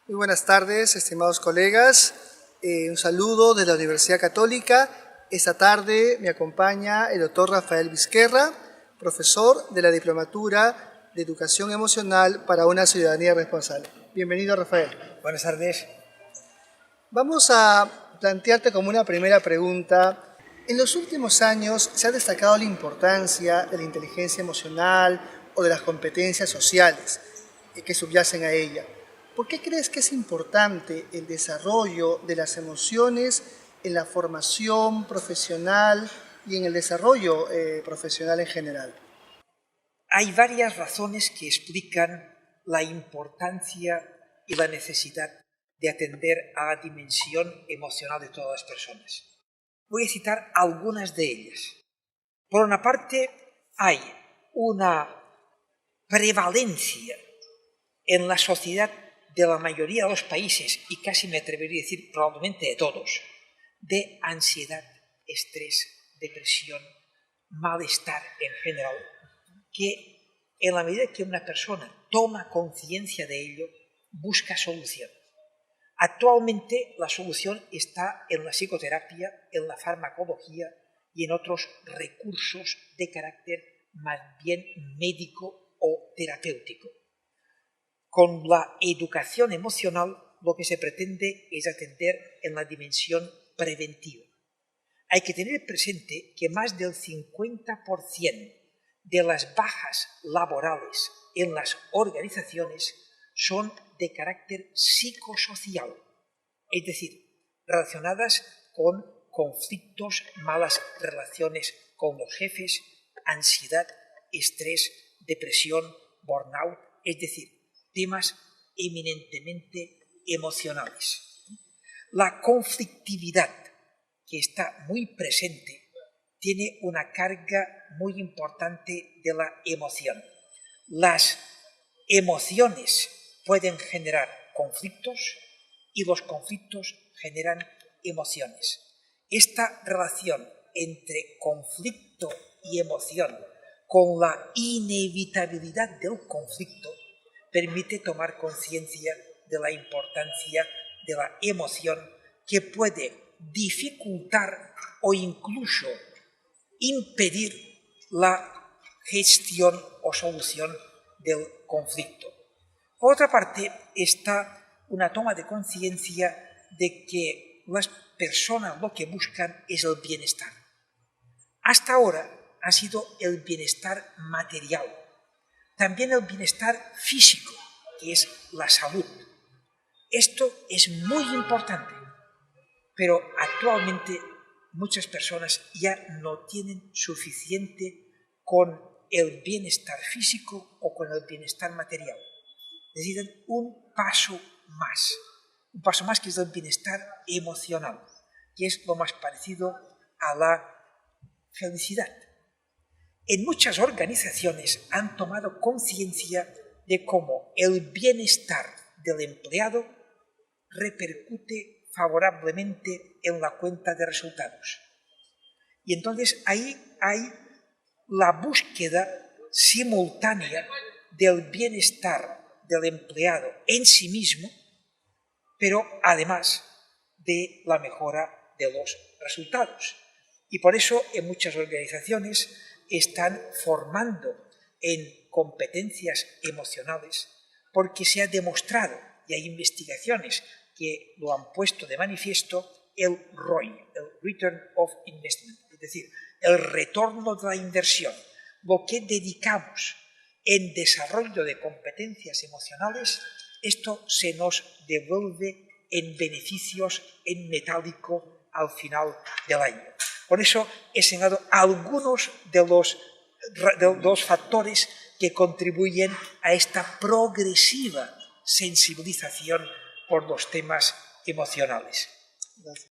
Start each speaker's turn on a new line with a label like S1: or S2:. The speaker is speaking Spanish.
S1: Muy buenas tardes, estimados colegas. Un saludo de la Universidad Católica. Esta tarde me acompaña el doctor Rafael Vizquerra, profesor de la Diplomatura de Educación Emocional para una Ciudadanía Responsable. Bienvenido, Rafael.
S2: Buenas tardes.
S1: Vamos a plantearte como una primera pregunta. En los últimos años se ha destacado la importancia de la inteligencia emocional o de las competencias sociales que subyacen a ella. ¿Por qué crees que es importante el desarrollo de las emociones en la formación profesional y en el desarrollo profesional en general?
S2: Hay varias razones que explican la importancia y la necesidad de atender a la dimensión emocional de todas las personas. Voy a citar algunas de ellas. Por una parte, hay una prevalencia en la sociedad de la mayoría de los países, y casi me atrevería a decir probablemente de todos, de ansiedad, estrés, depresión, malestar en general, que en la medida que una persona toma conciencia de ello, busca solución. Actualmente la solución está en la psicoterapia, en la farmacología y en otros recursos de carácter más bien médico o terapéutico. Con la educación emocional lo que se pretende es atender en la dimensión preventiva. Hay que tener presente que más del 50% de las bajas laborales en las organizaciones son de carácter psicosocial, es decir, relacionadas con conflictos, malas relaciones con los jefes, ansiedad, estrés, depresión, burnout, es decir, temas eminentemente emocionales. La conflictividad, que está muy presente, tiene una carga muy importante de la emoción. Las emociones pueden generar conflictos y los conflictos generan emociones. Esta relación entre conflicto y emoción, con la inevitabilidad del conflicto, permite tomar conciencia de la importancia de la emoción, que puede dificultar o incluso impedir la gestión o solución del conflicto. Por otra parte, está una toma de conciencia de que las personas lo que buscan es el bienestar. Hasta ahora ha sido el bienestar material, también el bienestar físico, que es la salud. Esto es muy importante, pero actualmente muchas personas ya no tienen suficiente con el bienestar físico o con el bienestar material. Necesitan un paso más que es el bienestar emocional, que es lo más parecido a la felicidad. En muchas organizaciones han tomado conciencia de cómo el bienestar del empleado repercute favorablemente en la cuenta de resultados. Y entonces ahí hay la búsqueda simultánea del bienestar del empleado en sí mismo, pero además de la mejora de los resultados. Y por eso en muchas organizaciones están formando en competencias emocionales, porque se ha demostrado, y hay investigaciones que lo han puesto de manifiesto, el ROI, el Return of Investment, es decir, el retorno de la inversión, lo que dedicamos en desarrollo de competencias emocionales, esto se nos devuelve en beneficios en metálico al final del año. Por eso he señalado algunos de los factores que contribuyen a esta progresiva sensibilización por los temas emocionales.
S1: Gracias.